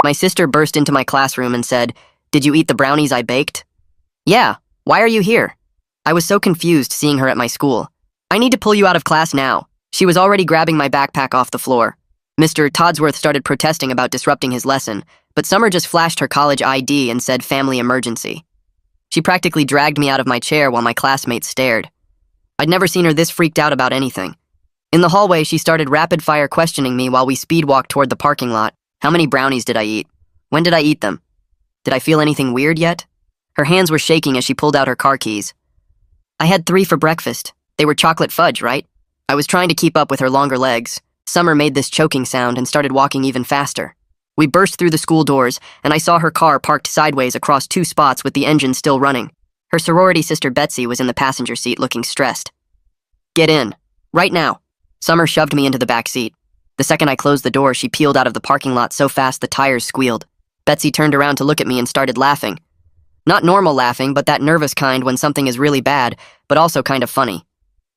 My sister burst into my classroom and said, "Did you eat the brownies I baked?" "Yeah, why are you here?" I was so confused seeing her at my school. "I need to pull you out of class now." She was already grabbing my backpack off the floor. Mr. Todsworth started protesting about disrupting his lesson, but Summer just flashed her college ID and said family emergency. She practically dragged me out of my chair while my classmates stared. I'd never seen her this freaked out about anything. In the hallway, she started rapid-fire questioning me while we speed-walked toward the parking lot. How many brownies did I eat? When did I eat them? Did I feel anything weird yet? Her hands were shaking as she pulled out her car keys. I had 3 for breakfast. They were chocolate fudge, right? I was trying to keep up with her longer legs. Summer made this choking sound and started walking even faster. We burst through the school doors, and I saw her car parked sideways across 2 spots with the engine still running. Her sorority sister Betsy was in the passenger seat looking stressed. "Get in. Right now." Summer shoved me into the back seat. The second I closed the door, she peeled out of the parking lot so fast the tires squealed. Betsy turned around to look at me and started laughing. Not normal laughing, but that nervous kind when something is really bad, but also kind of funny.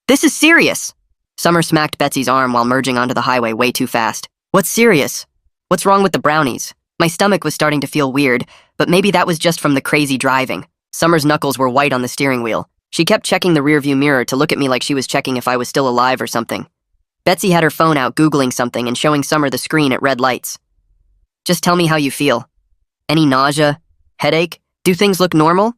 "This is serious!" Summer smacked Betsy's arm while merging onto the highway way too fast. "What's serious? What's wrong with the brownies?" My stomach was starting to feel weird, but maybe that was just from the crazy driving. Summer's knuckles were white on the steering wheel. She kept checking the rearview mirror to look at me like she was checking if I was still alive or something. Betsy had her phone out Googling something and showing Summer the screen at red lights. "Just tell me how you feel. Any nausea? Headache? Do things look normal?"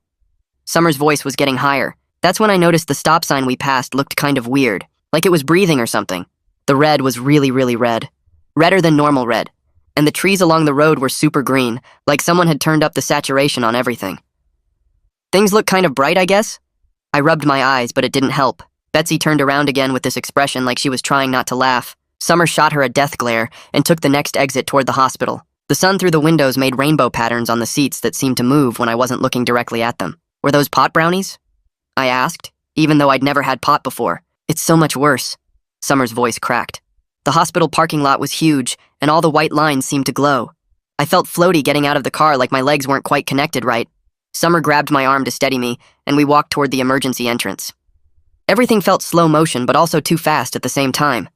Summer's voice was getting higher. That's when I noticed the stop sign we passed looked kind of weird, like it was breathing or something. The red was really, really red. Redder than normal red. And the trees along the road were super green, like someone had turned up the saturation on everything. "Things look kind of bright, I guess?" I rubbed my eyes, but it didn't help. Betsy turned around again with this expression like she was trying not to laugh. Summer shot her a death glare and took the next exit toward the hospital. The sun through the windows made rainbow patterns on the seats that seemed to move when I wasn't looking directly at them. "Were those pot brownies?" I asked, even though I'd never had pot before. "It's so much worse." Summer's voice cracked. The hospital parking lot was huge, and all the white lines seemed to glow. I felt floaty getting out of the car like my legs weren't quite connected right. Summer grabbed my arm to steady me, and we walked toward the emergency entrance. Everything felt slow motion, but also too fast at the same time.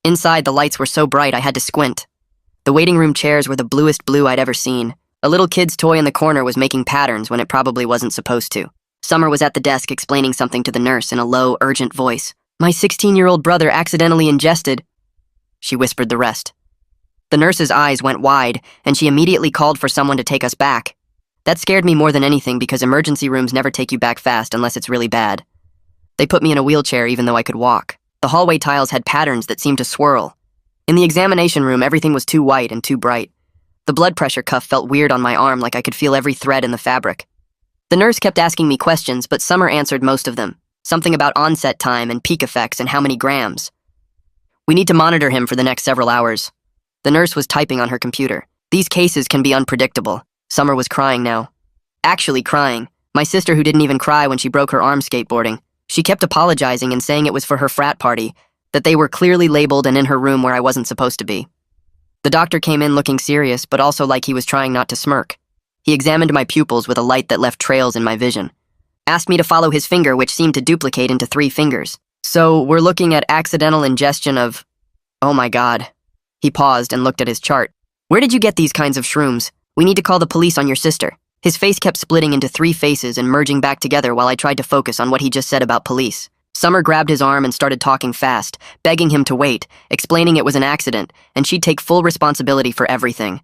Inside, the lights were so bright I had to squint. The waiting room chairs were the bluest blue I'd ever seen. A little kid's toy in the corner was making patterns when it probably wasn't supposed to. Summer was at the desk explaining something to the nurse in a low, urgent voice. "My 16-year-old brother accidentally ingested..." She whispered the rest. The nurse's eyes went wide, and she immediately called for someone to take us back. That scared me more than anything because emergency rooms never take you back fast unless it's really bad. They put me in a wheelchair even though I could walk. The hallway tiles had patterns that seemed to swirl. In the examination room, everything was too white and too bright. The blood pressure cuff felt weird on my arm like I could feel every thread in the fabric. The nurse kept asking me questions, but Summer answered most of them. Something about onset time and peak effects and how many grams. "We need to monitor him for the next several hours." The nurse was typing on her computer. "These cases can be unpredictable." Summer was crying now. Actually crying. My sister who didn't even cry when she broke her arm skateboarding. She kept apologizing and saying it was for her frat party, that they were clearly labeled and in her room where I wasn't supposed to be. The doctor came in looking serious, but also like he was trying not to smirk. He examined my pupils with a light that left trails in my vision. Asked me to follow his finger, which seemed to duplicate into 3 fingers. "So, we're looking at accidental ingestion of..." "Oh my God." He paused and looked at his chart. "Where did you get these kinds of shrooms? We need to call the police on your sister." His face kept splitting into 3 faces and merging back together while I tried to focus on what he just said about police. Summer grabbed his arm and started talking fast, begging him to wait, explaining it was an accident, and she'd take full responsibility for everything.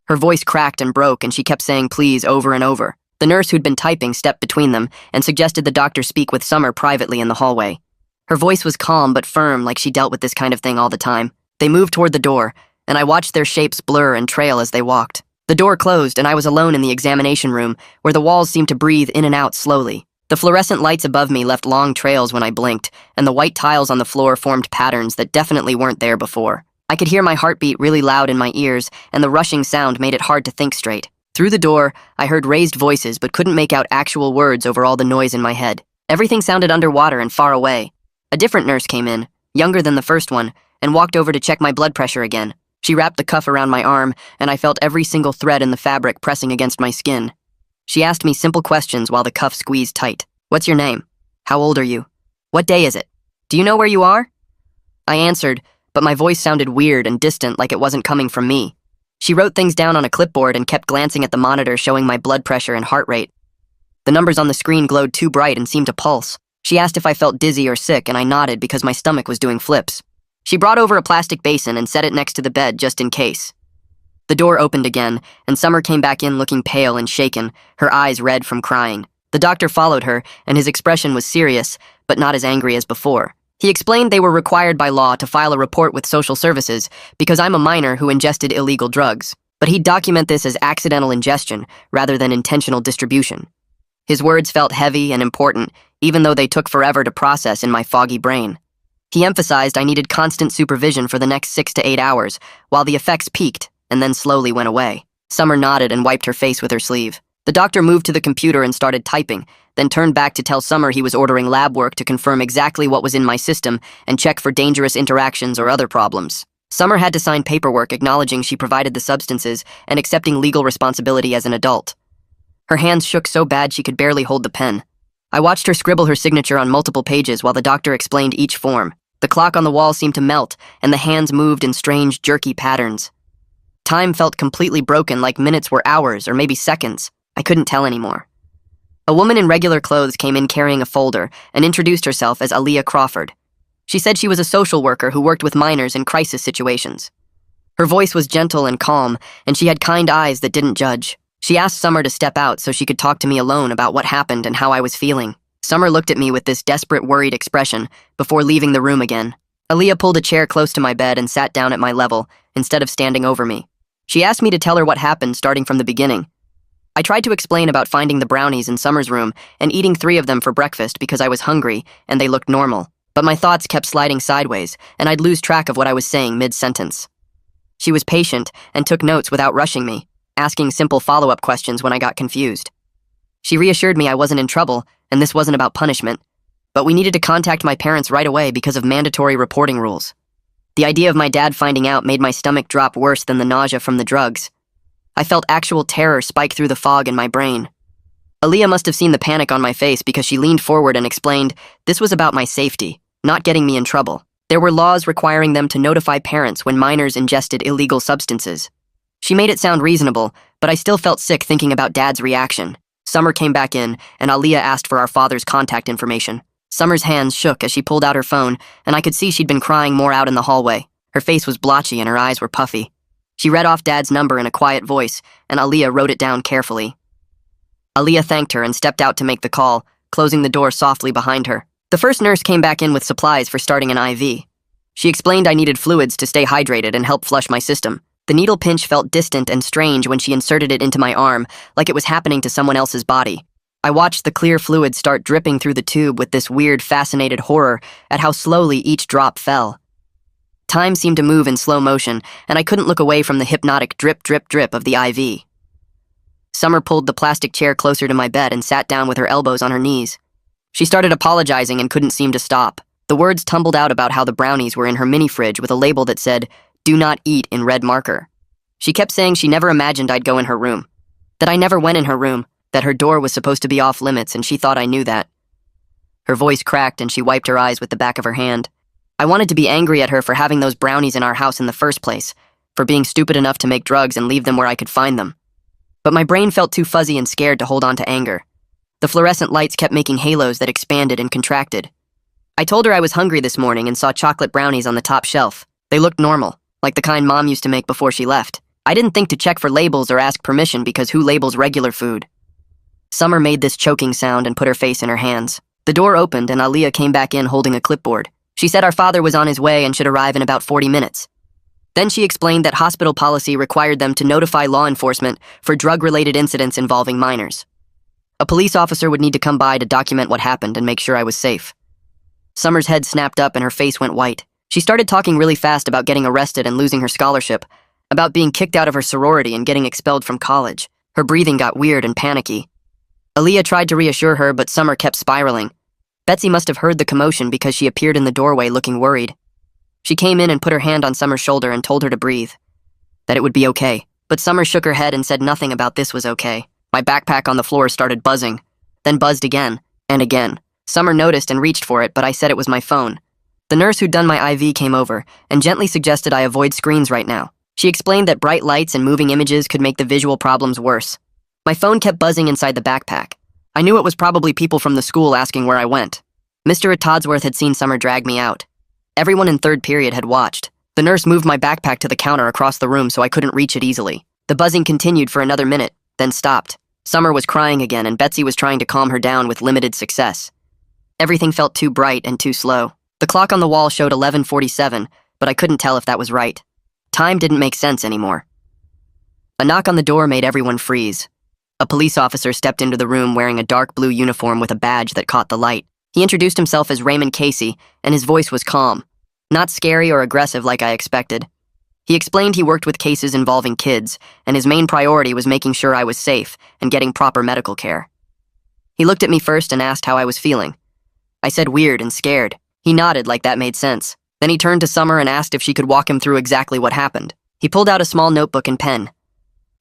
Her voice cracked and broke, and she kept saying please over and over. The nurse who'd been typing stepped between them and suggested the doctor speak with Summer privately in the hallway. Her voice was calm but firm, like she dealt with this kind of thing all the time. They moved toward the door, and I watched their shapes blur and trail as they walked. The door closed, and I was alone in the examination room, where the walls seemed to breathe in and out slowly. The fluorescent lights above me left long trails when I blinked, and the white tiles on the floor formed patterns that definitely weren't there before. I could hear my heartbeat really loud in my ears, and the rushing sound made it hard to think straight. Through the door, I heard raised voices but couldn't make out actual words over all the noise in my head. Everything sounded underwater and far away. A different nurse came in, younger than the first one, and walked over to check my blood pressure again. She wrapped the cuff around my arm, and I felt every single thread in the fabric pressing against my skin. She asked me simple questions while the cuff squeezed tight. "What's your name? How old are you? What day is it? Do you know where you are?" I answered, but my voice sounded weird and distant like it wasn't coming from me. She wrote things down on a clipboard and kept glancing at the monitor showing my blood pressure and heart rate. The numbers on the screen glowed too bright and seemed to pulse. She asked if I felt dizzy or sick, and I nodded because my stomach was doing flips. She brought over a plastic basin and set it next to the bed just in case. The door opened again, and Summer came back in looking pale and shaken, her eyes red from crying. The doctor followed her, and his expression was serious, but not as angry as before. He explained they were required by law to file a report with social services because I'm a minor who ingested illegal drugs, but he'd document this as accidental ingestion rather than intentional distribution. His words felt heavy and important, even though they took forever to process in my foggy brain. He emphasized I needed constant supervision for the next 6 to 8 hours, while the effects peaked and then slowly went away. Summer nodded and wiped her face with her sleeve. The doctor moved to the computer and started typing, then turned back to tell Summer he was ordering lab work to confirm exactly what was in my system and check for dangerous interactions or other problems. Summer had to sign paperwork acknowledging she provided the substances and accepting legal responsibility as an adult. Her hands shook so bad she could barely hold the pen. I watched her scribble her signature on multiple pages while the doctor explained each form. The clock on the wall seemed to melt, and the hands moved in strange, jerky patterns. Time felt completely broken, like minutes were hours or maybe seconds. I couldn't tell anymore. A woman in regular clothes came in carrying a folder and introduced herself as Aaliyah Crawford. She said she was a social worker who worked with minors in crisis situations. Her voice was gentle and calm, and she had kind eyes that didn't judge. She asked Summer to step out so she could talk to me alone about what happened and how I was feeling. Summer looked at me with this desperate, worried expression before leaving the room again. Aaliyah pulled a chair close to my bed and sat down at my level instead of standing over me. She asked me to tell her what happened starting from the beginning. I tried to explain about finding the brownies in Summer's room and eating 3 of them for breakfast because I was hungry and they looked normal, but my thoughts kept sliding sideways and I'd lose track of what I was saying mid-sentence. She was patient and took notes without rushing me, asking simple follow-up questions when I got confused. She reassured me I wasn't in trouble and this wasn't about punishment, but we needed to contact my parents right away because of mandatory reporting rules. The idea of my dad finding out made my stomach drop worse than the nausea from the drugs. I felt actual terror spike through the fog in my brain. Aaliyah must have seen the panic on my face because she leaned forward and explained this was about my safety, not getting me in trouble. There were laws requiring them to notify parents when minors ingested illegal substances. She made it sound reasonable, but I still felt sick thinking about Dad's reaction. Summer came back in, and Aaliyah asked for our father's contact information. Summer's hands shook as she pulled out her phone, and I could see she'd been crying more out in the hallway. Her face was blotchy and her eyes were puffy. She read off Dad's number in a quiet voice, and Aaliyah wrote it down carefully. Aaliyah thanked her and stepped out to make the call, closing the door softly behind her. The first nurse came back in with supplies for starting an IV. She explained I needed fluids to stay hydrated and help flush my system. The needle pinch felt distant and strange when she inserted it into my arm, like it was happening to someone else's body. I watched the clear fluid start dripping through the tube with this weird, fascinated horror at how slowly each drop fell. Time seemed to move in slow motion, and I couldn't look away from the hypnotic drip, drip, drip of the IV. Summer pulled the plastic chair closer to my bed and sat down with her elbows on her knees. She started apologizing and couldn't seem to stop. The words tumbled out about how the brownies were in her mini-fridge with a label that said, "Do not eat," in red marker. She kept saying she never imagined I'd go in her room, that I never went in her room, that her door was supposed to be off limits and she thought I knew that. Her voice cracked and she wiped her eyes with the back of her hand. I wanted to be angry at her for having those brownies in our house in the first place, for being stupid enough to make drugs and leave them where I could find them. But my brain felt too fuzzy and scared to hold on to anger. The fluorescent lights kept making halos that expanded and contracted. I told her I was hungry this morning and saw chocolate brownies on the top shelf. They looked normal, like the kind Mom used to make before she left. I didn't think to check for labels or ask permission because who labels regular food? Summer made this choking sound and put her face in her hands. The door opened and Aaliyah came back in holding a clipboard. She said our father was on his way and should arrive in about 40 minutes. Then she explained that hospital policy required them to notify law enforcement for drug-related incidents involving minors. A police officer would need to come by to document what happened and make sure I was safe. Summer's head snapped up and her face went white. She started talking really fast about getting arrested and losing her scholarship, about being kicked out of her sorority and getting expelled from college. Her breathing got weird and panicky. Aaliyah tried to reassure her, but Summer kept spiraling. Betsy must have heard the commotion because she appeared in the doorway looking worried. She came in and put her hand on Summer's shoulder and told her to breathe, that it would be okay. But Summer shook her head and said nothing about this was okay. My backpack on the floor started buzzing, then buzzed again, and again. Summer noticed and reached for it, but I said it was my phone. The nurse who'd done my IV came over and gently suggested I avoid screens right now. She explained that bright lights and moving images could make the visual problems worse. My phone kept buzzing inside the backpack. I knew it was probably people from the school asking where I went. Mr. Todsworth had seen Summer drag me out. Everyone in third period had watched. The nurse moved my backpack to the counter across the room so I couldn't reach it easily. The buzzing continued for another minute, then stopped. Summer was crying again, and Betsy was trying to calm her down with limited success. Everything felt too bright and too slow. The clock on the wall showed 11:47, but I couldn't tell if that was right. Time didn't make sense anymore. A knock on the door made everyone freeze. A police officer stepped into the room wearing a dark blue uniform with a badge that caught the light. He introduced himself as Raymond Casey, and his voice was calm. Not scary or aggressive like I expected. He explained he worked with cases involving kids, and his main priority was making sure I was safe and getting proper medical care. He looked at me first and asked how I was feeling. I said weird and scared. He nodded like that made sense. Then he turned to Summer and asked if she could walk him through exactly what happened. He pulled out a small notebook and pen.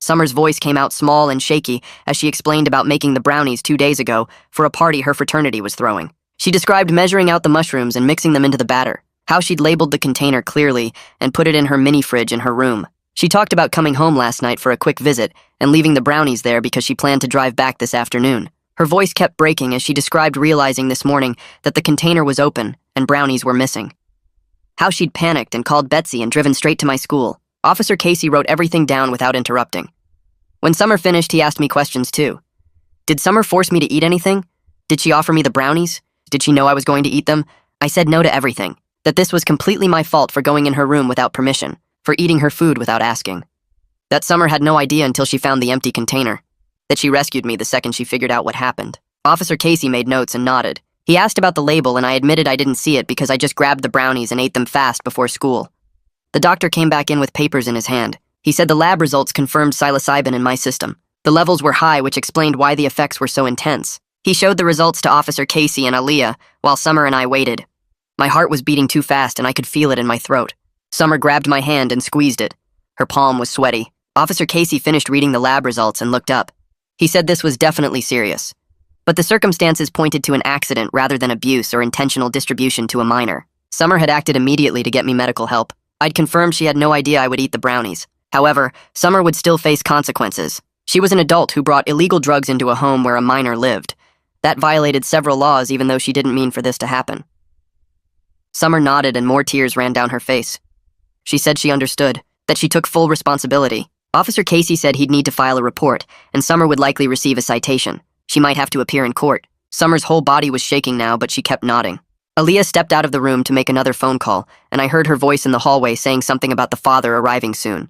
Summer's voice came out small and shaky as she explained about making the brownies 2 days ago for a party her fraternity was throwing. She described measuring out the mushrooms and mixing them into the batter, how she'd labeled the container clearly and put it in her mini fridge in her room. She talked about coming home last night for a quick visit and leaving the brownies there because she planned to drive back this afternoon. Her voice kept breaking as she described realizing this morning that the container was open and brownies were missing. How she'd panicked and called Betsy and driven straight to my school. Officer Casey wrote everything down without interrupting. When Summer finished, he asked me questions too. Did Summer force me to eat anything? Did she offer me the brownies? Did she know I was going to eat them? I said no to everything. That this was completely my fault for going in her room without permission, for eating her food without asking. That Summer had no idea until she found the empty container. That she rescued me the second she figured out what happened. Officer Casey made notes and nodded. He asked about the label and I admitted I didn't see it because I just grabbed the brownies and ate them fast before school. The doctor came back in with papers in his hand. He said the lab results confirmed psilocybin in my system. The levels were high, which explained why the effects were so intense. He showed the results to Officer Casey and Aaliyah, while Summer and I waited. My heart was beating too fast and I could feel it in my throat. Summer grabbed my hand and squeezed it. Her palm was sweaty. Officer Casey finished reading the lab results and looked up. He said this was definitely serious. But the circumstances pointed to an accident rather than abuse or intentional distribution to a minor. Summer had acted immediately to get me medical help. I'd confirmed she had no idea I would eat the brownies. However, Summer would still face consequences. She was an adult who brought illegal drugs into a home where a minor lived. That violated several laws even though she didn't mean for this to happen. Summer nodded and more tears ran down her face. She said she understood, that she took full responsibility. Officer Casey said he'd need to file a report, and Summer would likely receive a citation. She might have to appear in court. Summer's whole body was shaking now, but she kept nodding. Aaliyah stepped out of the room to make another phone call, and I heard her voice in the hallway saying something about the father arriving soon.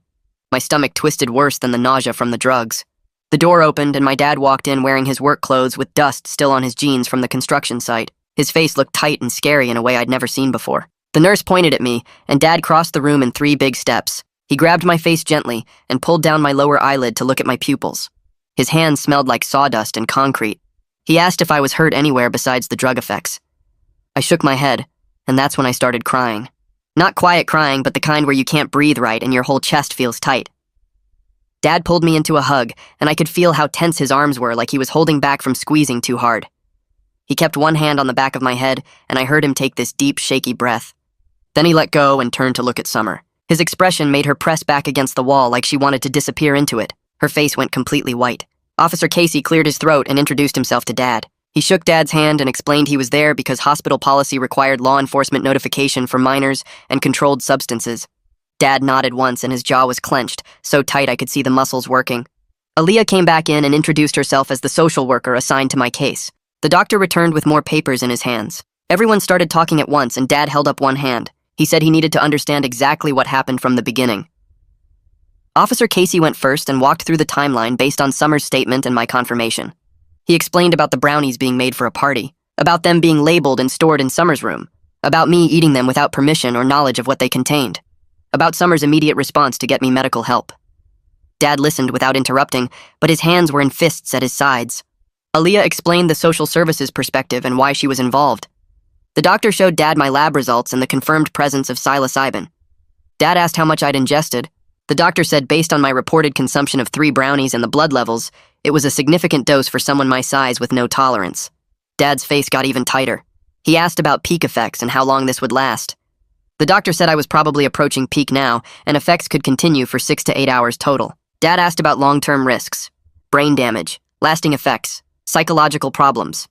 My stomach twisted worse than the nausea from the drugs. The door opened, and my dad walked in wearing his work clothes with dust still on his jeans from the construction site. His face looked tight and scary in a way I'd never seen before. The nurse pointed at me, and Dad crossed the room in 3 big steps. He grabbed my face gently and pulled down my lower eyelid to look at my pupils. His hands smelled like sawdust and concrete. He asked if I was hurt anywhere besides the drug effects. I shook my head, and that's when I started crying. Not quiet crying, but the kind where you can't breathe right and your whole chest feels tight. Dad pulled me into a hug, and I could feel how tense his arms were, like he was holding back from squeezing too hard. He kept one hand on the back of my head, and I heard him take this deep, shaky breath. Then he let go and turned to look at Summer. His expression made her press back against the wall like she wanted to disappear into it. Her face went completely white. Officer Casey cleared his throat and introduced himself to Dad. He shook Dad's hand and explained he was there because hospital policy required law enforcement notification for minors and controlled substances. Dad nodded once and his jaw was clenched, so tight I could see the muscles working. Aaliyah came back in and introduced herself as the social worker assigned to my case. The doctor returned with more papers in his hands. Everyone started talking at once and Dad held up one hand. He said he needed to understand exactly what happened from the beginning. Officer Casey went first and walked through the timeline based on Summer's statement and my confirmation. He explained about the brownies being made for a party, about them being labeled and stored in Summer's room, about me eating them without permission or knowledge of what they contained, about Summer's immediate response to get me medical help. Dad listened without interrupting, but his hands were in fists at his sides. Aaliyah explained the social services perspective and why she was involved. The doctor showed Dad my lab results and the confirmed presence of psilocybin. Dad asked how much I'd ingested. The doctor said based on my reported consumption of 3 brownies and the blood levels, it was a significant dose for someone my size with no tolerance. Dad's face got even tighter. He asked about peak effects and how long this would last. The doctor said I was probably approaching peak now, and effects could continue for 6 to 8 hours total. Dad asked about long-term risks, brain damage, lasting effects, psychological problems.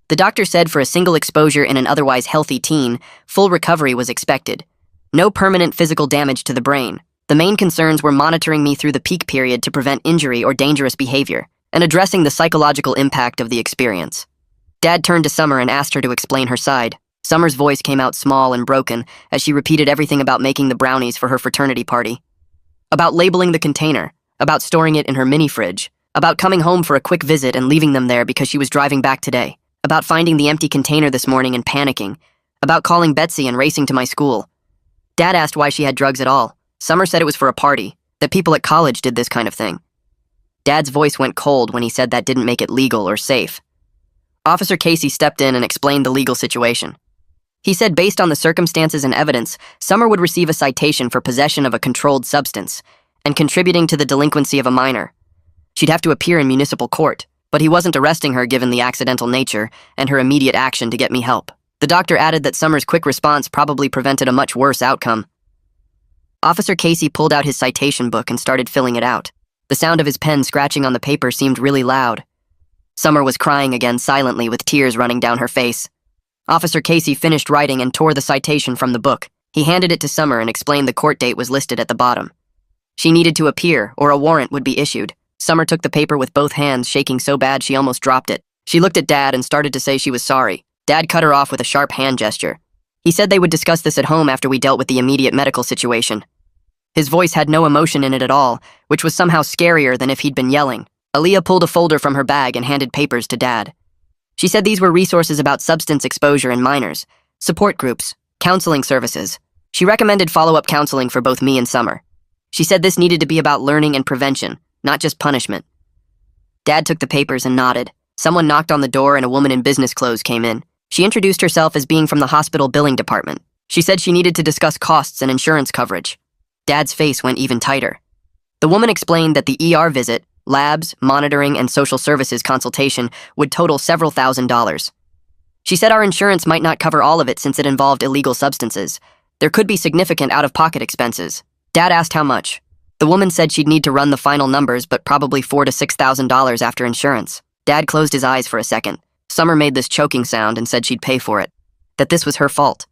The doctor said for a single exposure in an otherwise healthy teen, full recovery was expected. No permanent physical damage to the brain. The main concerns were monitoring me through the peak period to prevent injury or dangerous behavior, and addressing the psychological impact of the experience. Dad turned to Summer and asked her to explain her side. Summer's voice came out small and broken as she repeated everything about making the brownies for her fraternity party. About labeling the container, about storing it in her mini-fridge, about coming home for a quick visit and leaving them there because she was driving back today, about finding the empty container this morning and panicking, about calling Betsy and racing to my school. Dad asked why she had drugs at all. Summer said it was for a party, that people at college did this kind of thing. Dad's voice went cold when he said that didn't make it legal or safe. Officer Casey stepped in and explained the legal situation. He said based on the circumstances and evidence, Summer would receive a citation for possession of a controlled substance and contributing to the delinquency of a minor. She'd have to appear in municipal court, but he wasn't arresting her given the accidental nature and her immediate action to get me help. The doctor added that Summer's quick response probably prevented a much worse outcome. Officer Casey pulled out his citation book and started filling it out. The sound of his pen scratching on the paper seemed really loud. Summer was crying again silently with tears running down her face. Officer Casey finished writing and tore the citation from the book. He handed it to Summer and explained the court date was listed at the bottom. She needed to appear, or a warrant would be issued. Summer took the paper with both hands, shaking so bad she almost dropped it. She looked at Dad and started to say she was sorry. Dad cut her off with a sharp hand gesture. He said they would discuss this at home after we dealt with the immediate medical situation. His voice had no emotion in it at all, which was somehow scarier than if he'd been yelling. Aaliyah pulled a folder from her bag and handed papers to Dad. She said these were resources about substance exposure in minors, support groups, counseling services. She recommended follow-up counseling for both me and Summer. She said this needed to be about learning and prevention, not just punishment. Dad took the papers and nodded. Someone knocked on the door and a woman in business clothes came in. She introduced herself as being from the hospital billing department. She said she needed to discuss costs and insurance coverage. Dad's face went even tighter. The woman explained that the ER visit, labs, monitoring, and social services consultation would total several $1,000s. She said our insurance might not cover all of it since it involved illegal substances. There could be significant out-of-pocket expenses. Dad asked how much. The woman said she'd need to run the final numbers, but probably $4,000 to $6,000 after insurance. Dad closed his eyes for a second. Summer made this choking sound and said she'd pay for it. That this was her fault.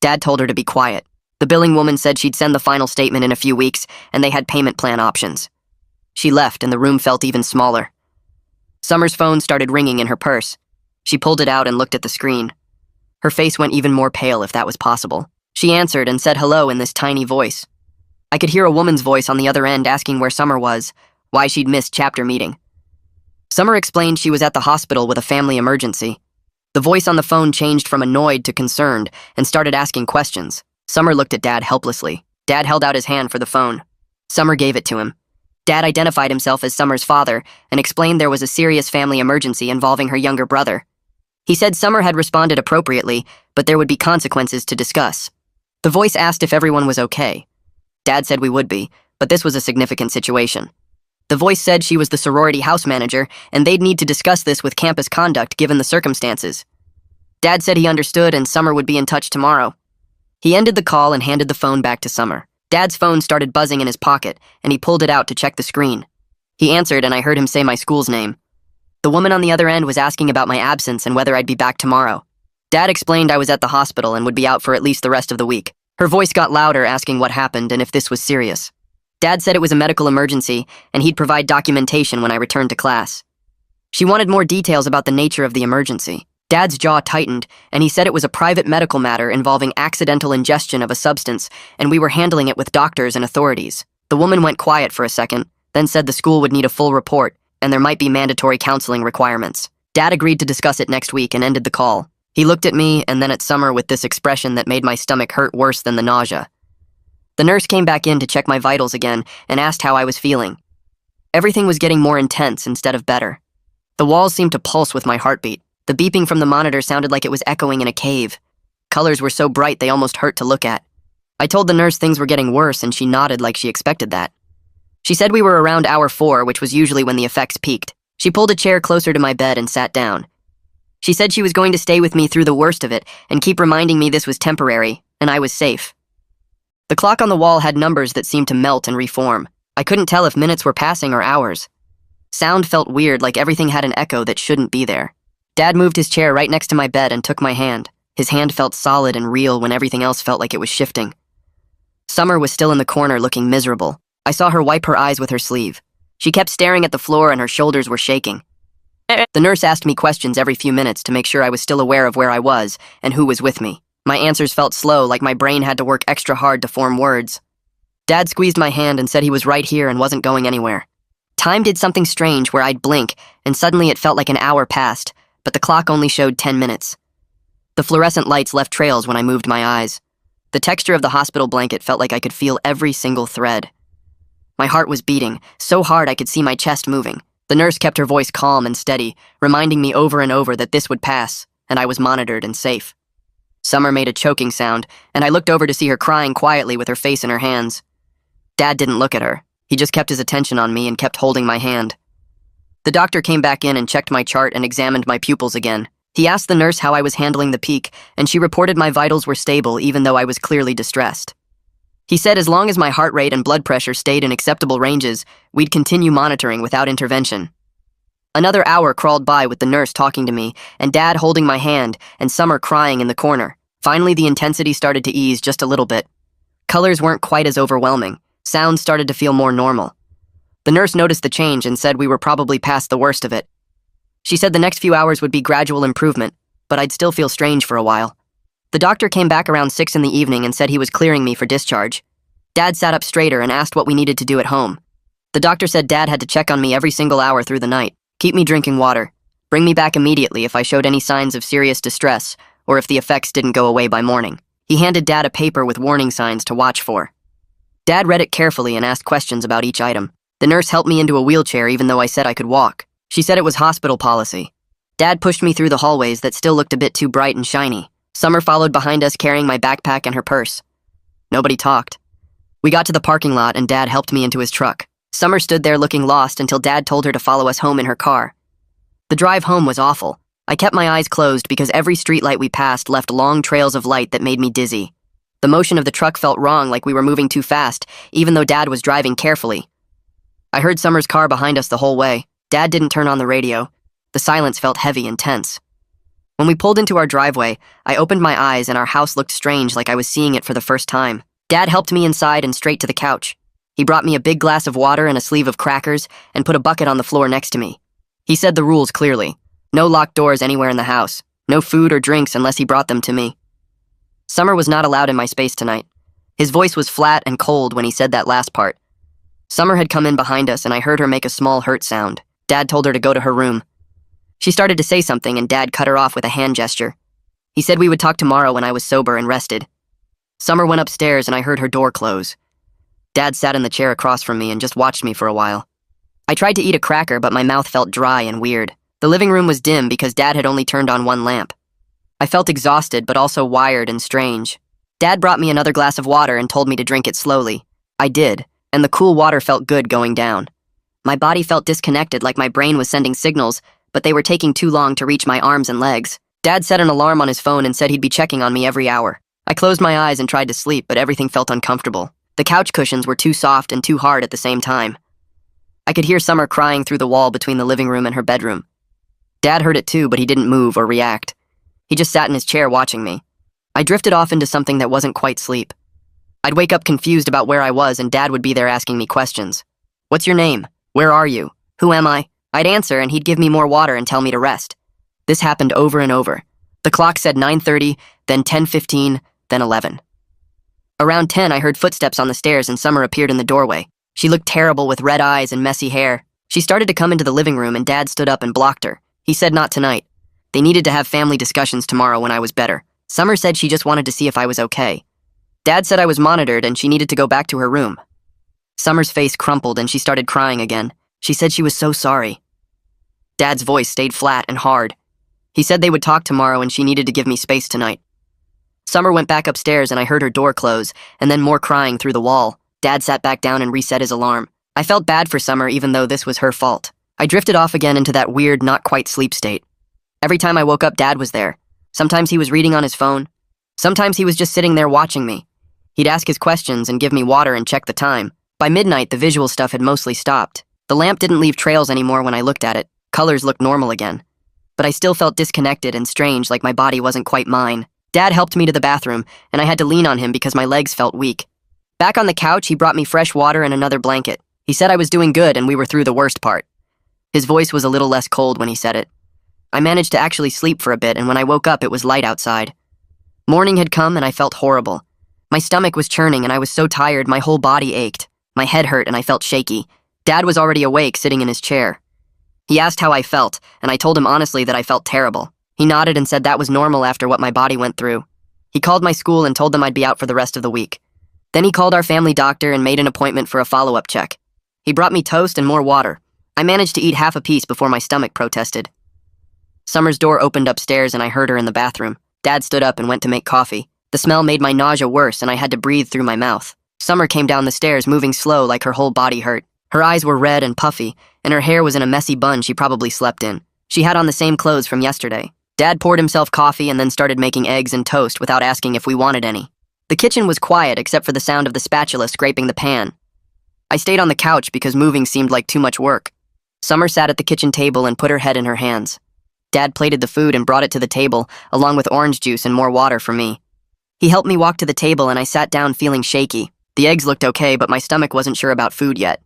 Dad told her to be quiet. The billing woman said she'd send the final statement in a few weeks, and they had payment plan options. She left, and the room felt even smaller. Summer's phone started ringing in her purse. She pulled it out and looked at the screen. Her face went even more pale, if that was possible. She answered and said hello in this tiny voice. I could hear a woman's voice on the other end asking where Summer was, why she'd missed chapter meeting. Summer explained she was at the hospital with a family emergency. The voice on the phone changed from annoyed to concerned and started asking questions. Summer looked at Dad helplessly. Dad held out his hand for the phone. Summer gave it to him. Dad identified himself as Summer's father and explained there was a serious family emergency involving her younger brother. He said Summer had responded appropriately, but there would be consequences to discuss. The voice asked if everyone was okay. Dad said we would be, but this was a significant situation. The voice said she was the sorority house manager, and they'd need to discuss this with campus conduct given the circumstances. Dad said he understood and Summer would be in touch tomorrow. He ended the call and handed the phone back to Summer. Dad's phone started buzzing in his pocket, and he pulled it out to check the screen. He answered, and I heard him say my school's name. The woman on the other end was asking about my absence and whether I'd be back tomorrow. Dad explained I was at the hospital and would be out for at least the rest of the week. Her voice got louder, asking what happened and if this was serious. Dad said it was a medical emergency, and he'd provide documentation when I returned to class. She wanted more details about the nature of the emergency. Dad's jaw tightened, and he said it was a private medical matter involving accidental ingestion of a substance, and we were handling it with doctors and authorities. The woman went quiet for a second, then said the school would need a full report, and there might be mandatory counseling requirements. Dad agreed to discuss it next week and ended the call. He looked at me and then at Summer with this expression that made my stomach hurt worse than the nausea. The nurse came back in to check my vitals again and asked how I was feeling. Everything was getting more intense instead of better. The walls seemed to pulse with my heartbeat. The beeping from the monitor sounded like it was echoing in a cave. Colors were so bright they almost hurt to look at. I told the nurse things were getting worse, and she nodded like she expected that. She said we were around hour 4, which was usually when the effects peaked. She pulled a chair closer to my bed and sat down. She said she was going to stay with me through the worst of it and keep reminding me this was temporary, and I was safe. The clock on the wall had numbers that seemed to melt and reform. I couldn't tell if minutes were passing or hours. Sound felt weird, like everything had an echo that shouldn't be there. Dad moved his chair right next to my bed and took my hand. His hand felt solid and real when everything else felt like it was shifting. Summer was still in the corner looking miserable. I saw her wipe her eyes with her sleeve. She kept staring at the floor and her shoulders were shaking. The nurse asked me questions every few minutes to make sure I was still aware of where I was and who was with me. My answers felt slow, like my brain had to work extra hard to form words. Dad squeezed my hand and said he was right here and wasn't going anywhere. Time did something strange where I'd blink, and suddenly it felt like an hour passed, but the clock only showed 10 minutes. The fluorescent lights left trails when I moved my eyes. The texture of the hospital blanket felt like I could feel every single thread. My heart was beating, so hard I could see my chest moving. The nurse kept her voice calm and steady, reminding me over and over that this would pass, and I was monitored and safe. Summer made a choking sound, and I looked over to see her crying quietly with her face in her hands. Dad didn't look at her. He just kept his attention on me and kept holding my hand. The doctor came back in and checked my chart and examined my pupils again. He asked the nurse how I was handling the peak, and she reported my vitals were stable even though I was clearly distressed. He said as long as my heart rate and blood pressure stayed in acceptable ranges, we'd continue monitoring without intervention. Another hour crawled by with the nurse talking to me, and Dad holding my hand, and Summer crying in the corner. Finally, the intensity started to ease just a little bit. Colors weren't quite as overwhelming. Sounds started to feel more normal. The nurse noticed the change and said we were probably past the worst of it. She said the next few hours would be gradual improvement, but I'd still feel strange for a while. The doctor came back around 6 in the evening and said he was clearing me for discharge. Dad sat up straighter and asked what we needed to do at home. The doctor said Dad had to check on me every single hour through the night, keep me drinking water, bring me back immediately if I showed any signs of serious distress or if the effects didn't go away by morning. He handed Dad a paper with warning signs to watch for. Dad read it carefully and asked questions about each item. The nurse helped me into a wheelchair even though I said I could walk. She said it was hospital policy. Dad pushed me through the hallways that still looked a bit too bright and shiny. Summer followed behind us carrying my backpack and her purse. Nobody talked. We got to the parking lot and Dad helped me into his truck. Summer stood there looking lost until Dad told her to follow us home in her car. The drive home was awful. I kept my eyes closed because every streetlight we passed left long trails of light that made me dizzy. The motion of the truck felt wrong, like we were moving too fast, even though Dad was driving carefully. I heard Summer's car behind us the whole way. Dad didn't turn on the radio. The silence felt heavy and tense. When we pulled into our driveway, I opened my eyes and our house looked strange, like I was seeing it for the first time. Dad helped me inside and straight to the couch. He brought me a big glass of water and a sleeve of crackers and put a bucket on the floor next to me. He said the rules clearly. No locked doors anywhere in the house. No food or drinks unless he brought them to me. Summer was not allowed in my space tonight. His voice was flat and cold when he said that last part. Summer had come in behind us and I heard her make a small hurt sound. Dad told her to go to her room. She started to say something and Dad cut her off with a hand gesture. He said we would talk tomorrow when I was sober and rested. Summer went upstairs and I heard her door close. Dad sat in the chair across from me and just watched me for a while. I tried to eat a cracker, but my mouth felt dry and weird. The living room was dim because Dad had only turned on one lamp. I felt exhausted, but also wired and strange. Dad brought me another glass of water and told me to drink it slowly. I did, and the cool water felt good going down. My body felt disconnected, like my brain was sending signals, but they were taking too long to reach my arms and legs. Dad set an alarm on his phone and said he'd be checking on me every hour. I closed my eyes and tried to sleep, but everything felt uncomfortable. The couch cushions were too soft and too hard at the same time. I could hear Summer crying through the wall between the living room and her bedroom. Dad heard it too, but he didn't move or react. He just sat in his chair watching me. I drifted off into something that wasn't quite sleep. I'd wake up confused about where I was and Dad would be there asking me questions. What's your name? Where are you? Who am I? I'd answer and he'd give me more water and tell me to rest. This happened over and over. The clock said 9:30, then 10:15, then 11. Around 10, I heard footsteps on the stairs and Summer appeared in the doorway. She looked terrible with red eyes and messy hair. She started to come into the living room and Dad stood up and blocked her. He said not tonight. They needed to have family discussions tomorrow when I was better. Summer said she just wanted to see if I was okay. Dad said I was monitored and she needed to go back to her room. Summer's face crumpled and she started crying again. She said she was so sorry. Dad's voice stayed flat and hard. He said they would talk tomorrow and she needed to give me space tonight. Summer went back upstairs and I heard her door close, and then more crying through the wall. Dad sat back down and reset his alarm. I felt bad for Summer even though this was her fault. I drifted off again into that weird, not quite sleep state. Every time I woke up, Dad was there. Sometimes he was reading on his phone. Sometimes he was just sitting there watching me. He'd ask his questions and give me water and check the time. By midnight, the visual stuff had mostly stopped. The lamp didn't leave trails anymore when I looked at it. Colors looked normal again. But I still felt disconnected and strange, like my body wasn't quite mine. Dad helped me to the bathroom, and I had to lean on him because my legs felt weak. Back on the couch, he brought me fresh water and another blanket. He said I was doing good and we were through the worst part. His voice was a little less cold when he said it. I managed to actually sleep for a bit, and when I woke up, it was light outside. Morning had come and I felt horrible. My stomach was churning and I was so tired my whole body ached. My head hurt and I felt shaky. Dad was already awake, sitting in his chair. He asked how I felt, and I told him honestly that I felt terrible. He nodded and said that was normal after what my body went through. He called my school and told them I'd be out for the rest of the week. Then he called our family doctor and made an appointment for a follow-up check. He brought me toast and more water. I managed to eat half a piece before my stomach protested. Summer's door opened upstairs and I heard her in the bathroom. Dad stood up and went to make coffee. The smell made my nausea worse and I had to breathe through my mouth. Summer came down the stairs, moving slow like her whole body hurt. Her eyes were red and puffy, and her hair was in a messy bun she probably slept in. She had on the same clothes from yesterday. Dad poured himself coffee and then started making eggs and toast without asking if we wanted any. The kitchen was quiet except for the sound of the spatula scraping the pan. I stayed on the couch because moving seemed like too much work. Summer sat at the kitchen table and put her head in her hands. Dad plated the food and brought it to the table, along with orange juice and more water for me. He helped me walk to the table and I sat down feeling shaky. The eggs looked okay, but my stomach wasn't sure about food yet.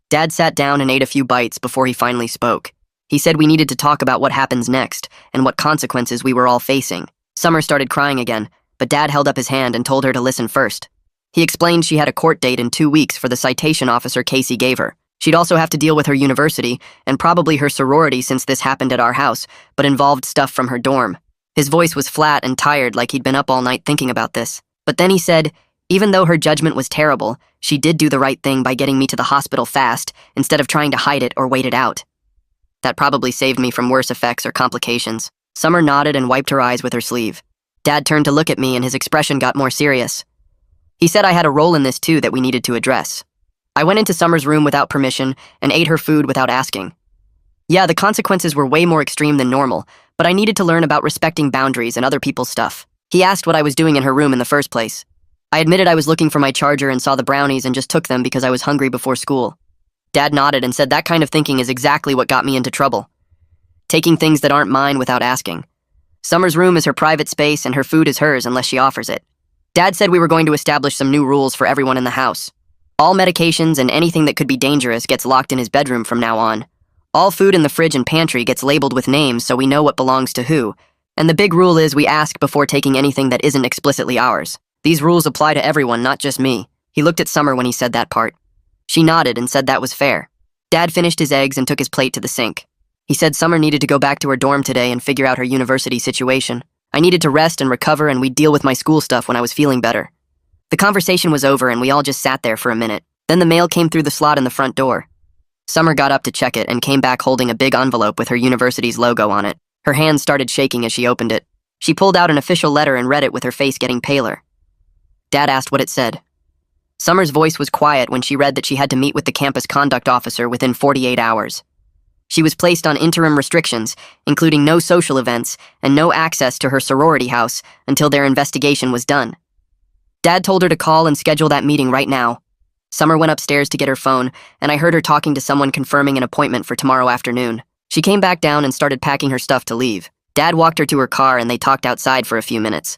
Dad sat down and ate a few bites before he finally spoke. He said we needed to talk about what happens next and what consequences we were all facing. Summer started crying again, but Dad held up his hand and told her to listen first. He explained she had a court date in 2 weeks for the citation officer Casey gave her. She'd also have to deal with her university and probably her sorority since this happened at our house, but involved stuff from her dorm. His voice was flat and tired, like he'd been up all night thinking about this. But then he said, even though her judgment was terrible, she did do the right thing by getting me to the hospital fast instead of trying to hide it or wait it out. That probably saved me from worse effects or complications. Summer nodded and wiped her eyes with her sleeve. Dad turned to look at me and his expression got more serious. He said I had a role in this too that we needed to address. I went into Summer's room without permission and ate her food without asking. Yeah, the consequences were way more extreme than normal, but I needed to learn about respecting boundaries and other people's stuff. He asked what I was doing in her room in the first place. I admitted I was looking for my charger and saw the brownies and just took them because I was hungry before school. Dad nodded and said that kind of thinking is exactly what got me into trouble. Taking things that aren't mine without asking. Summer's room is her private space and her food is hers unless she offers it. Dad said we were going to establish some new rules for everyone in the house. All medications and anything that could be dangerous gets locked in his bedroom from now on. All food in the fridge and pantry gets labeled with names so we know what belongs to who. And the big rule is we ask before taking anything that isn't explicitly ours. These rules apply to everyone, not just me. He looked at Summer when he said that part. She nodded and said that was fair. Dad finished his eggs and took his plate to the sink. He said Summer needed to go back to her dorm today and figure out her university situation. I needed to rest and recover and we'd deal with my school stuff when I was feeling better. The conversation was over and we all just sat there for a minute. Then the mail came through the slot in the front door. Summer got up to check it and came back holding a big envelope with her university's logo on it. Her hands started shaking as she opened it. She pulled out an official letter and read it with her face getting paler. Dad asked what it said. Summer's voice was quiet when she read that she had to meet with the campus conduct officer within 48 hours. She was placed on interim restrictions, including no social events and no access to her sorority house until their investigation was done. Dad told her to call and schedule that meeting right now. Summer went upstairs to get her phone, and I heard her talking to someone confirming an appointment for tomorrow afternoon. She came back down and started packing her stuff to leave. Dad walked her to her car and they talked outside for a few minutes.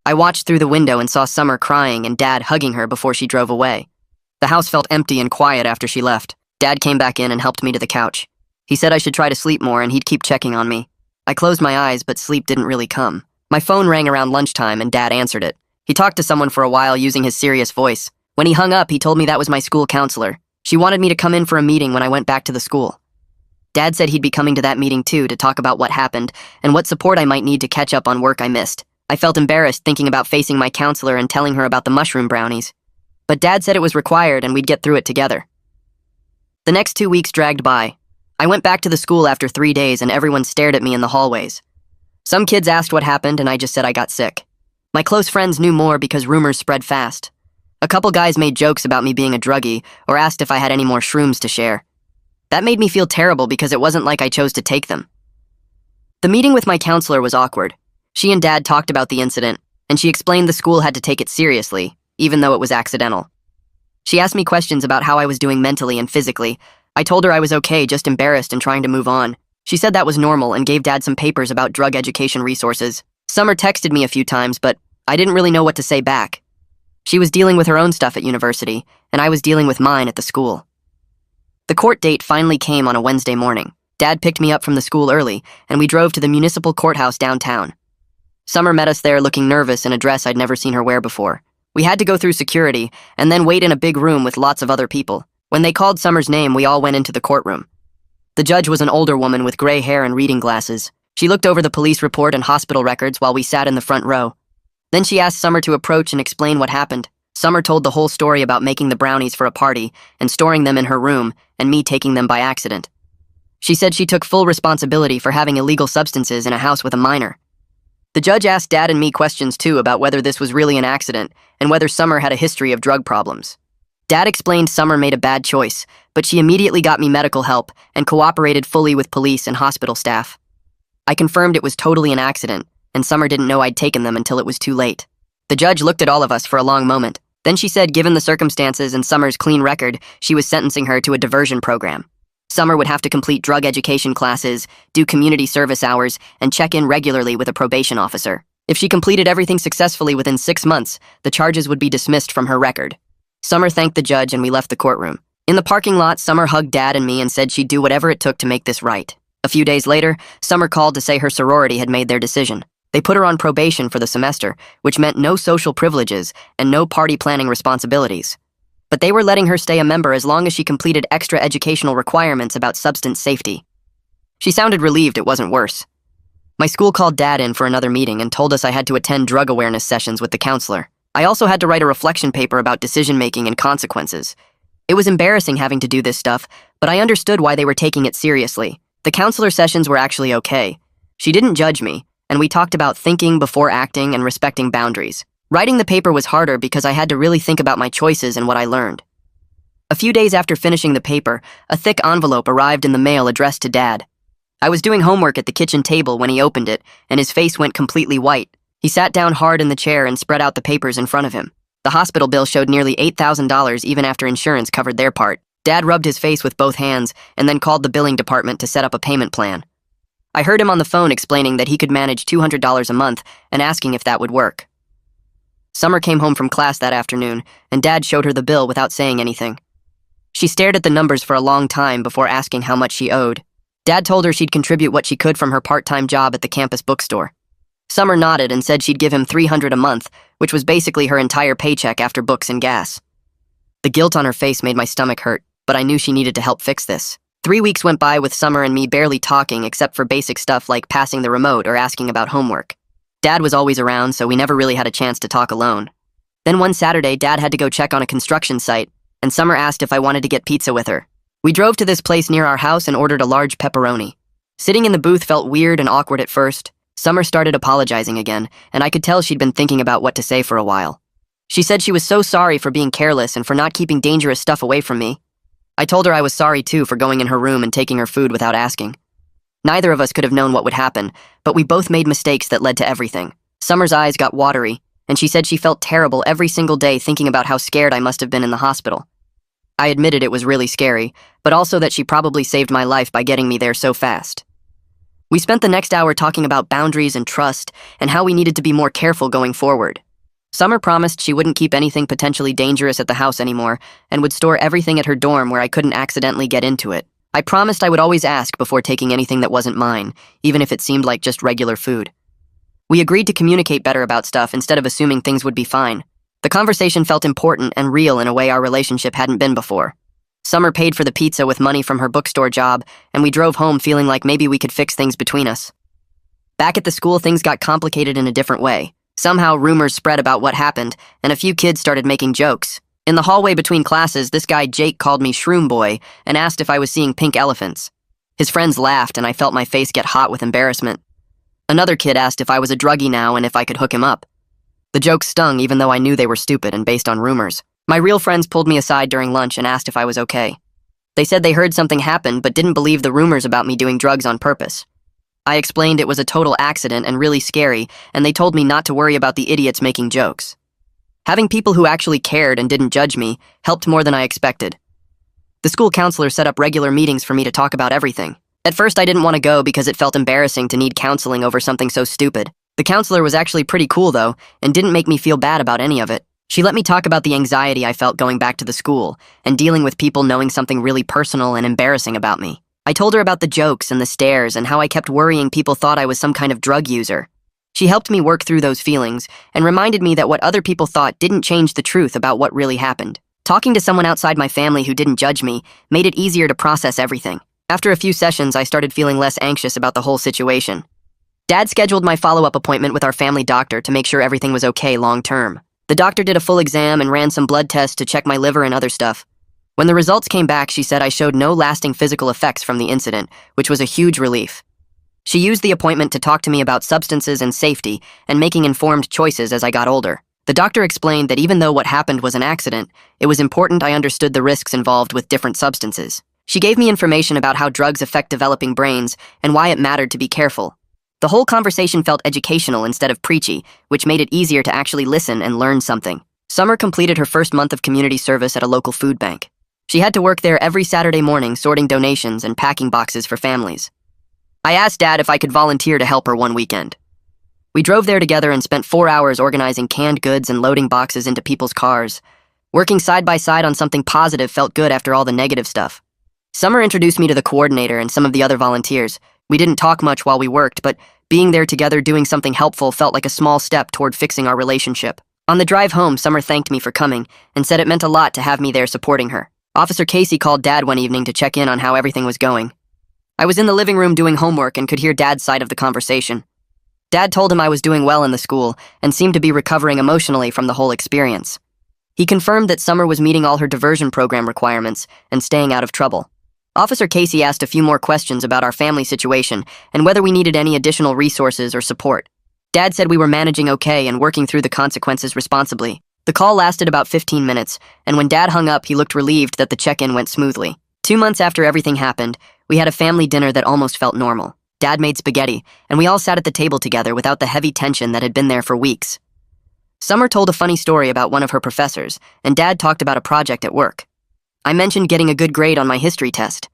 I watched through the window and saw Summer crying and Dad hugging her before she drove away. The house felt empty and quiet after she left. Dad came back in and helped me to the couch. He said I should try to sleep more and he'd keep checking on me. I closed my eyes, but sleep didn't really come. My phone rang around lunchtime and Dad answered it. He talked to someone for a while using his serious voice. When he hung up, he told me that was my school counselor. She wanted me to come in for a meeting when I went back to the school. Dad said he'd be coming to that meeting too to talk about what happened and what support I might need to catch up on work I missed. I felt embarrassed thinking about facing my counselor and telling her about the mushroom brownies. But Dad said it was required and we'd get through it together. The next 2 weeks dragged by. I went back to the school after 3 days and everyone stared at me in the hallways. Some kids asked what happened and I just said I got sick. My close friends knew more because rumors spread fast. A couple guys made jokes about me being a druggie or asked if I had any more shrooms to share. That made me feel terrible because it wasn't like I chose to take them. The meeting with my counselor was awkward. She and Dad talked about the incident, and she explained the school had to take it seriously, even though it was accidental. She asked me questions about how I was doing mentally and physically. I told her I was okay, just embarrassed and trying to move on. She said that was normal and gave Dad some papers about drug education resources. Summer texted me a few times, but I didn't really know what to say back. She was dealing with her own stuff at university, and I was dealing with mine at the school. The court date finally came on a Wednesday morning. Dad picked me up from the school early, and we drove to the municipal courthouse downtown. Summer met us there looking nervous in a dress I'd never seen her wear before. We had to go through security, and then wait in a big room with lots of other people. When they called Summer's name, we all went into the courtroom. The judge was an older woman with gray hair and reading glasses. She looked over the police report and hospital records while we sat in the front row. Then she asked Summer to approach and explain what happened. Summer told the whole story about making the brownies for a party and storing them in her room and me taking them by accident. She said she took full responsibility for having illegal substances in a house with a minor. The judge asked Dad and me questions too about whether this was really an accident and whether Summer had a history of drug problems. Dad explained Summer made a bad choice, but she immediately got me medical help and cooperated fully with police and hospital staff. I confirmed it was totally an accident, and Summer didn't know I'd taken them until it was too late. The judge looked at all of us for a long moment. Then she said given the circumstances and Summer's clean record, she was sentencing her to a diversion program. Summer would have to complete drug education classes, do community service hours, and check in regularly with a probation officer. If she completed everything successfully within 6 months, the charges would be dismissed from her record. Summer thanked the judge and we left the courtroom. In the parking lot, Summer hugged Dad and me and said she'd do whatever it took to make this right. A few days later, Summer called to say her sorority had made their decision. They put her on probation for the semester, which meant no social privileges and no party planning responsibilities. But they were letting her stay a member as long as she completed extra educational requirements about substance safety. She sounded relieved it wasn't worse. My school called Dad in for another meeting and told us I had to attend drug awareness sessions with the counselor. I also had to write a reflection paper about decision-making and consequences. It was embarrassing having to do this stuff, but I understood why they were taking it seriously. The counselor sessions were actually okay. She didn't judge me, and we talked about thinking before acting and respecting boundaries. Writing the paper was harder because I had to really think about my choices and what I learned. A few days after finishing the paper, a thick envelope arrived in the mail addressed to Dad. I was doing homework at the kitchen table when he opened it, and his face went completely white. He sat down hard in the chair and spread out the papers in front of him. The hospital bill showed nearly $8,000 even after insurance covered their part. Dad rubbed his face with both hands and then called the billing department to set up a payment plan. I heard him on the phone explaining that he could manage $200 a month and asking if that would work. Summer came home from class that afternoon, and Dad showed her the bill without saying anything. She stared at the numbers for a long time before asking how much she owed. Dad told her she'd contribute what she could from her part-time job at the campus bookstore. Summer nodded and said she'd give him $300 a month, which was basically her entire paycheck after books and gas. The guilt on her face made my stomach hurt, but I knew she needed to help fix this. 3 weeks went by with Summer and me barely talking except for basic stuff like passing the remote or asking about homework. Dad was always around, so we never really had a chance to talk alone. Then one Saturday, Dad had to go check on a construction site, and Summer asked if I wanted to get pizza with her. We drove to this place near our house and ordered a large pepperoni. Sitting in the booth felt weird and awkward at first. Summer started apologizing again, and I could tell she'd been thinking about what to say for a while. She said she was so sorry for being careless and for not keeping dangerous stuff away from me. I told her I was sorry too for going in her room and taking her food without asking. Neither of us could have known what would happen, but we both made mistakes that led to everything. Summer's eyes got watery, and she said she felt terrible every single day thinking about how scared I must have been in the hospital. I admitted it was really scary, but also that she probably saved my life by getting me there so fast. We spent the next hour talking about boundaries and trust and how we needed to be more careful going forward. Summer promised she wouldn't keep anything potentially dangerous at the house anymore and would store everything at her dorm where I couldn't accidentally get into it. I promised I would always ask before taking anything that wasn't mine, even if it seemed like just regular food. We agreed to communicate better about stuff instead of assuming things would be fine. The conversation felt important and real in a way our relationship hadn't been before. Summer paid for the pizza with money from her bookstore job, and we drove home feeling like maybe we could fix things between us. Back at the school, things got complicated in a different way. Somehow, rumors spread about what happened, and a few kids started making jokes. In the hallway between classes, this guy Jake called me Shroom Boy and asked if I was seeing pink elephants. His friends laughed, and I felt my face get hot with embarrassment. Another kid asked if I was a druggie now and if I could hook him up. The jokes stung even though I knew they were stupid and based on rumors. My real friends pulled me aside during lunch and asked if I was okay. They said they heard something happen but didn't believe the rumors about me doing drugs on purpose. I explained it was a total accident and really scary, and they told me not to worry about the idiots making jokes. Having people who actually cared and didn't judge me helped more than I expected. The school counselor set up regular meetings for me to talk about everything. At first, I didn't want to go because it felt embarrassing to need counseling over something so stupid. The counselor was actually pretty cool, though, and didn't make me feel bad about any of it. She let me talk about the anxiety I felt going back to the school and dealing with people knowing something really personal and embarrassing about me. I told her about the jokes and the stares and how I kept worrying people thought I was some kind of drug user. She helped me work through those feelings and reminded me that what other people thought didn't change the truth about what really happened. Talking to someone outside my family who didn't judge me made it easier to process everything. After a few sessions, I started feeling less anxious about the whole situation. Dad scheduled my follow-up appointment with our family doctor to make sure everything was okay long-term. The doctor did a full exam and ran some blood tests to check my liver and other stuff. When the results came back, she said I showed no lasting physical effects from the incident, which was a huge relief. She used the appointment to talk to me about substances and safety and making informed choices as I got older. The doctor explained that even though what happened was an accident, it was important I understood the risks involved with different substances. She gave me information about how drugs affect developing brains and why it mattered to be careful. The whole conversation felt educational instead of preachy, which made it easier to actually listen and learn something. Summer completed her first month of community service at a local food bank. She had to work there every Saturday morning sorting donations and packing boxes for families. I asked Dad if I could volunteer to help her one weekend. We drove there together and spent 4 hours organizing canned goods and loading boxes into people's cars. Working side by side on something positive felt good after all the negative stuff. Summer introduced me to the coordinator and some of the other volunteers. We didn't talk much while we worked, but being there together doing something helpful felt like a small step toward fixing our relationship. On the drive home, Summer thanked me for coming and said it meant a lot to have me there supporting her. Officer Casey called Dad one evening to check in on how everything was going. I was in the living room doing homework and could hear Dad's side of the conversation. Dad told him I was doing well in the school and seemed to be recovering emotionally from the whole experience. He confirmed that Summer was meeting all her diversion program requirements and staying out of trouble. Officer Casey asked a few more questions about our family situation and whether we needed any additional resources or support. Dad said we were managing okay and working through the consequences responsibly. The call lasted about 15 minutes, and when Dad hung up, he looked relieved that the check-in went smoothly. 2 months after everything happened, we had a family dinner that almost felt normal. Dad made spaghetti, and we all sat at the table together without the heavy tension that had been there for weeks. Summer told a funny story about one of her professors, and Dad talked about a project at work. I mentioned getting a good grade on my history test.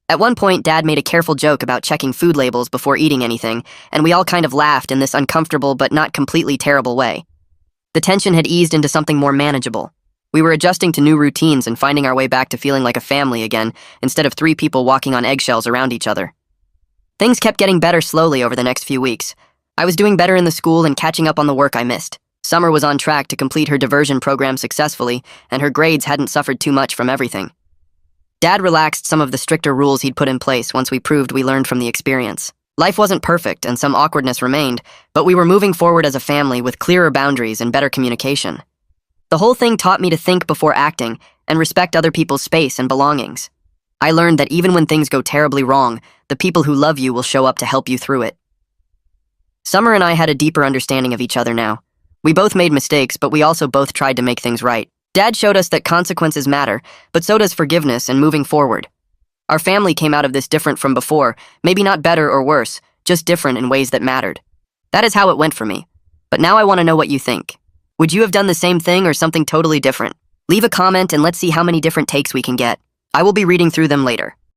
At one point, Dad made a careful joke about checking food labels before eating anything, and we all kind of laughed in this uncomfortable but not completely terrible way. The tension had eased into something more manageable. We were adjusting to new routines and finding our way back to feeling like a family again, instead of 3 people walking on eggshells around each other. Things kept getting better slowly over the next few weeks. I was doing better in the school and catching up on the work I missed. Summer was on track to complete her diversion program successfully, and her grades hadn't suffered too much from everything. Dad relaxed some of the stricter rules he'd put in place once we proved we learned from the experience. Life wasn't perfect and some awkwardness remained, but we were moving forward as a family with clearer boundaries and better communication. The whole thing taught me to think before acting and respect other people's space and belongings. I learned that even when things go terribly wrong, the people who love you will show up to help you through it. Summer and I had a deeper understanding of each other now. We both made mistakes, but we also both tried to make things right. Dad showed us that consequences matter, but so does forgiveness and moving forward. Our family came out of this different from before, maybe not better or worse, just different in ways that mattered. That is how it went for me. But now I want to know what you think. Would you have done the same thing or something totally different? Leave a comment and let's see how many different takes we can get. I will be reading through them later.